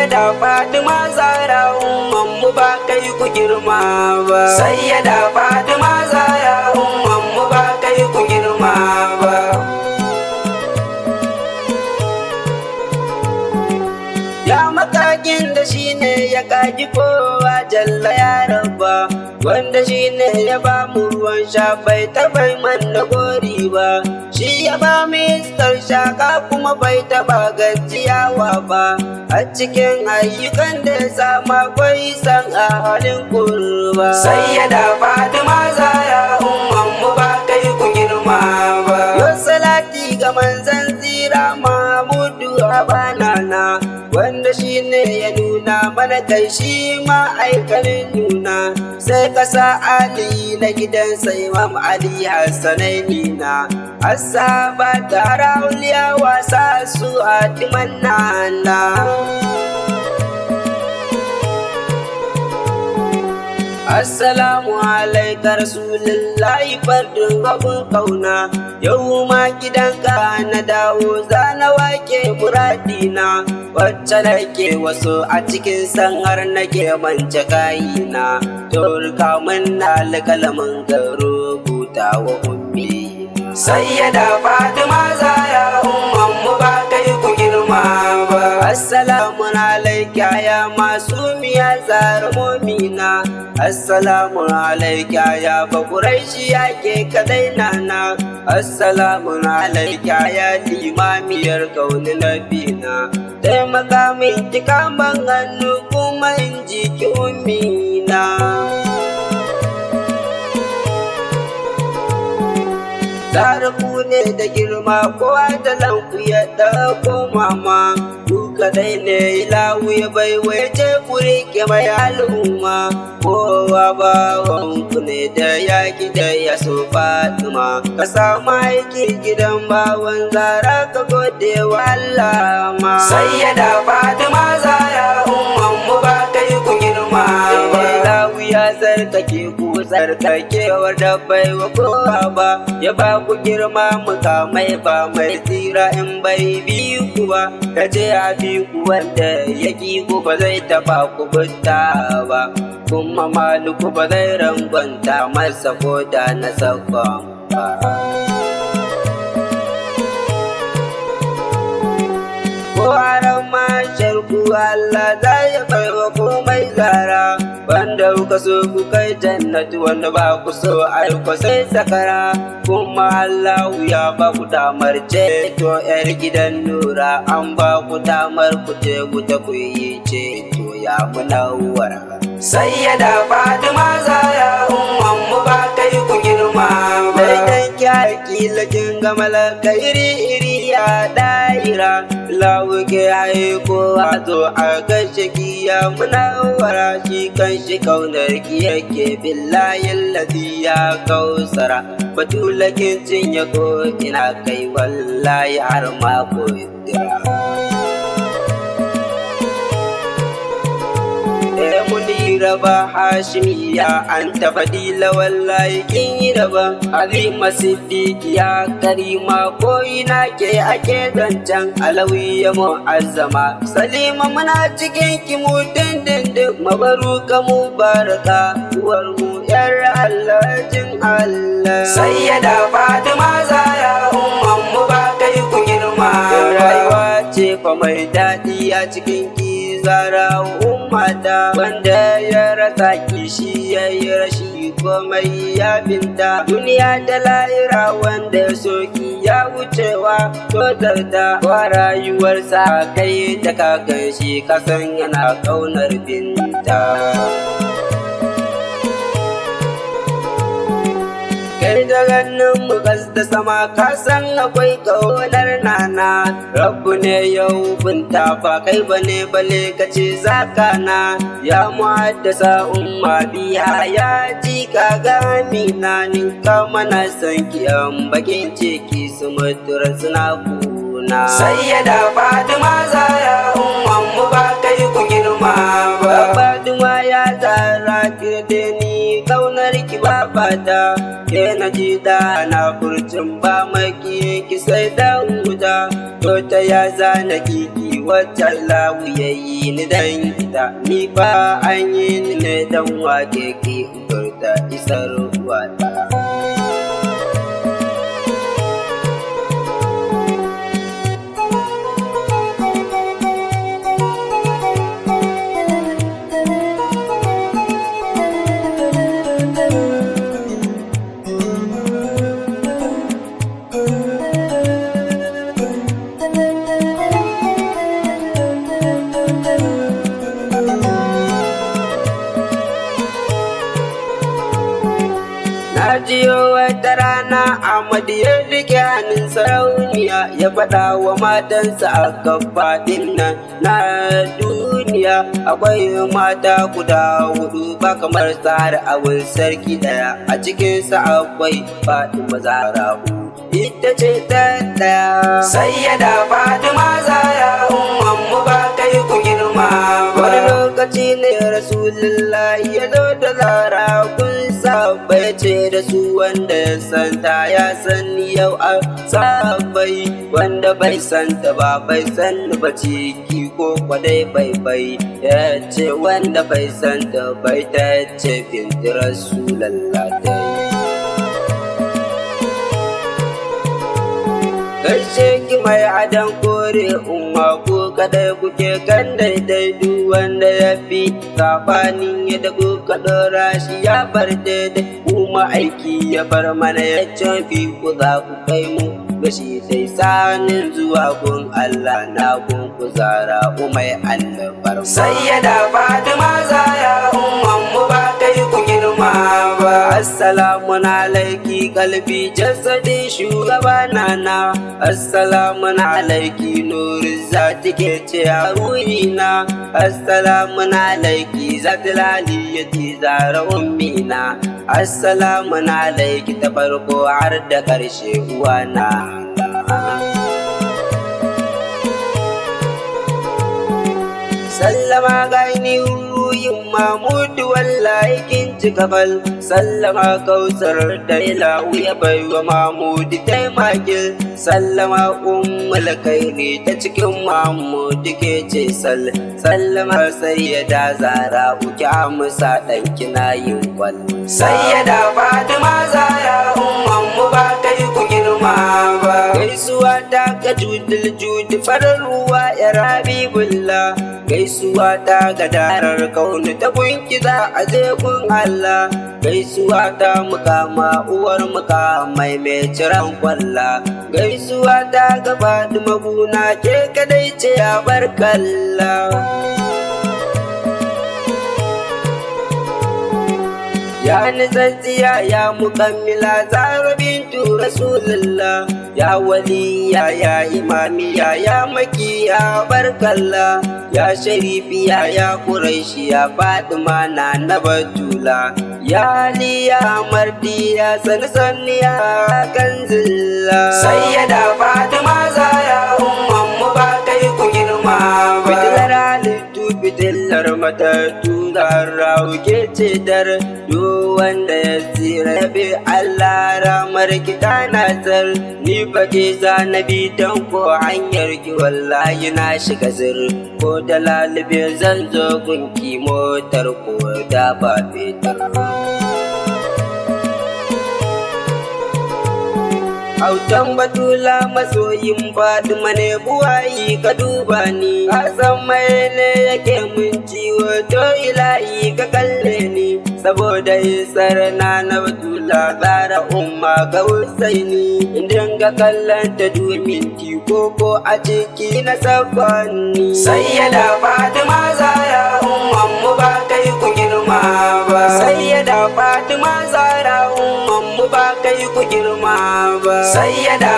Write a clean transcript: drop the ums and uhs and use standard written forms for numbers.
Sayyada Fatima Zahra umman mu ba kai ku girma ba. Sayyada Fatima Zahra umman mu ba kai ku girma ba. Ya makakin da shine ya kaji kowa jalla ya rabba, wanda shine ya ba mu ruwan sha bai taɓa manna gori ba, shi ya ba mu iskar shaka kuma bai taɓa gajiyawa ba, a cikin ayyukan da ya sama akwai san a halin kurba. Sayyada Fatima Zahra umman mu ba kai ku girma ba. Yo salati ga manzon tsira Mahmudu abanana, wanda shine ya nuna mana kai shi ma aikanin nuna, sai ka sa Ali na gidansa Imam Ali Hassanaini na, asaba tara uliya wasa su atiman nana. Assalamu alaika Rasulullahi fardin abun kauna, yau ma gidanka na dawo zana wake muradina, wacce nake wasu a cikin sanhar nake mance kayina, turka min na alƙalamin ga rubuta wa ummi. Sayyada Fatima Zahra umman mu ba kai ku girma ba. Assalamu alaika ya masumiya Zahra momina, assalamu alaika ya bakuraishi yake kadai nana, assalamu alaika ya limamiyar kauni nabina, taimaka min kikaman hannu kuma in ji ki ummina. Zahra ku ne da girma kowa da lanku ya ɗauko mama, ku kadai ne ilahu ya baiwa ya ce ku rike mai al'umma, kowa bawanku ne da yaƙi da ya so Fatima, ka samu aiki gidan bawan Zahra ka gode wa Allah ma. Sayyada Fatima Zahra umman mu ba kai ku girma ba. Ilahu ya tsarkake ku tsarkakewar da bai wa kowa ba, ya ba ku girma mukamai ba mai tsira in bai bi ku ba, ka ce a bi ku wanda ya ki ku ba zai taba ku butta ba, kuma maluku ba zai rangwanta masa ko da na sakon ba. Ko haram mashar ku Allah za ya baiwa komai Zahra, wanda kuka so ku kai jannatu wanda ba ku so aiko sai sakara, kuma Allah ya ba ku damar ceto yar gidan nura, an ba ku damar ku je wuta ku yi ceto ya munawwara. Sayyada Fatima Zahra umman mu ba kai ku girma ba. Dan kyaki lakin ga malaka iri ya daira, lawu ke haiko a zo a gaishe ki ya munawwara, shi kan shi kaunar ki yake billahi allazi ya kausara, batulakin cinye ko ina kai wallahi har ma ko indira. Munira ba Hashimiya an ta fadila wallahi kin yi daban, Halima Siddiqiya Karima ko ina ke ake zancen, Alawiya Mu'azzama Salima muna cikin ki mu dindindin, mabaruka mubaraka uwar mu yar Allahjin Allah. Sayyada Fatima Zahra umman mu ba kai ku girma, rayuwa ce fa mai daɗi a cikin ki Zahra ummata, wanda ya rasa kishi ya yi rashi komai ya binta, duniya da lahira wanda ya soki ya wucewa tozarta, wa rayuwarsa kai da kakan shi kasan yana ƙaunar binta. Kai da ganin mu da sama ka san akwai ƙaunar nana, Rabbu ne yau binta ba kai bane bale ka ce zakana, ya muhaddasa umma biya ya ji ka ga amina, ninka mana san kiyan bakin ciki su mutura suna kuna. Sayyada Fatima Zahra umman mu ba kai ku girma ba. Fatima ya Zahra kirde ni kaunar ki ba fata, ke na ji da na furcin ba maki ki sai da wuta, to to ta ya zana kiki wata lawu yayi ni dan ita ni fa an yi ni ne dan wake ki furta isar wata. Jiyo wata rana Ahmad ya rike hannun sarauniya ya faɗa wa matansa a gabaɗin nan na duniya akwai mata guda hudu ba kamar tsara abin sarki ɗaya a cikinsa akwai Fatima Zahra ita ce ta ɗaya. Sayyada Fatima Zahra ummanmu ba kai ku girma ba. Wani lokaci ne Rasulullahi ya zo da Zahra kun sabai ce da su wanda ya santa ya sani yau a sabai wanda bai santa ba bai sani ba ciki ko kwadai bai ya ce wanda bai santa bai ta ce binti Rasulallah. Gaishe ki mai adan kore umma ko kadai kuke kan daidai duk wanda ya fi sabanin yadda kuka dora shi ya bar daidai kuma aiki ya bar mana ya fi ku za ku kai mu gashi dai sanin zuwa gun Allah na gun ku Zahra umai albar. Sayyada Fatima Zahra umman mu ba kai ku girma ba. Assalamu alaiki kalbi jasadi shugaba nana. Assalamu alaiki nuri zati ke ce a ruhina. Assalamu alaiki zati laliyati Zahra ummina. Assalamu alaiki ta farko har da ƙarshe uwana. Sallama gaini ruyin Mamudu wallahi kin ci gabal. Sallama kausar da ilahu ya baiwa Mamudu taimakin. Sallama ummul kairi ta cikin Mamudu ke ce sallama sayyada Zahra uki amsa dan kina yin kwal. Sayyada Fatima Zahra umman mu ba kai ku girma ba. Gaisuwa ta ga judul judi farar ruwa ya Habibullah. Gaisuwa ta ga darar kaunu ta gunki za a je gun Allah. Gaisuwa ta mukama uwar mukamai mai ciran kwalla. Gaisuwa ta ga Fatima guna ke kadai ce a barkalla. Ya nizazziya ya mukammila Zahra bintu Rasulullah. Ya waliya ya imamiya ya makiya barkalla. Ya sharifiya ya quraishiya Fatima na Batula. Ya aliya mardiya sansanniya kanzilla. Sayyada Fatima Zahra umman mu ba kai ku girma ba. Fitilar halittu fitilar matattu Zahra ke ce dar duk wanda ya tsira ya bi Allah ramar ki tana tsar. Ni fa ke zanabi dan ko hanyar ki wallahi na shiga zir. Ko da lalube zan zo gunki motar ko da ba fetur. Autan Batula masoyin Fatima ne buwayi ka duba ni. Ka san mai ne yake mun ciwo to ilahi ka kalle ni. Saboda isar na Batula Zahra umma ga Husaini. Idan ga kallon ta domin koko a ciki na sakonni. Sayyada Fatima Zahra umman mu ba kai ku girma ba. Sayyada Fatima Zahra umman mu ba kai ku girma ba. Sayyada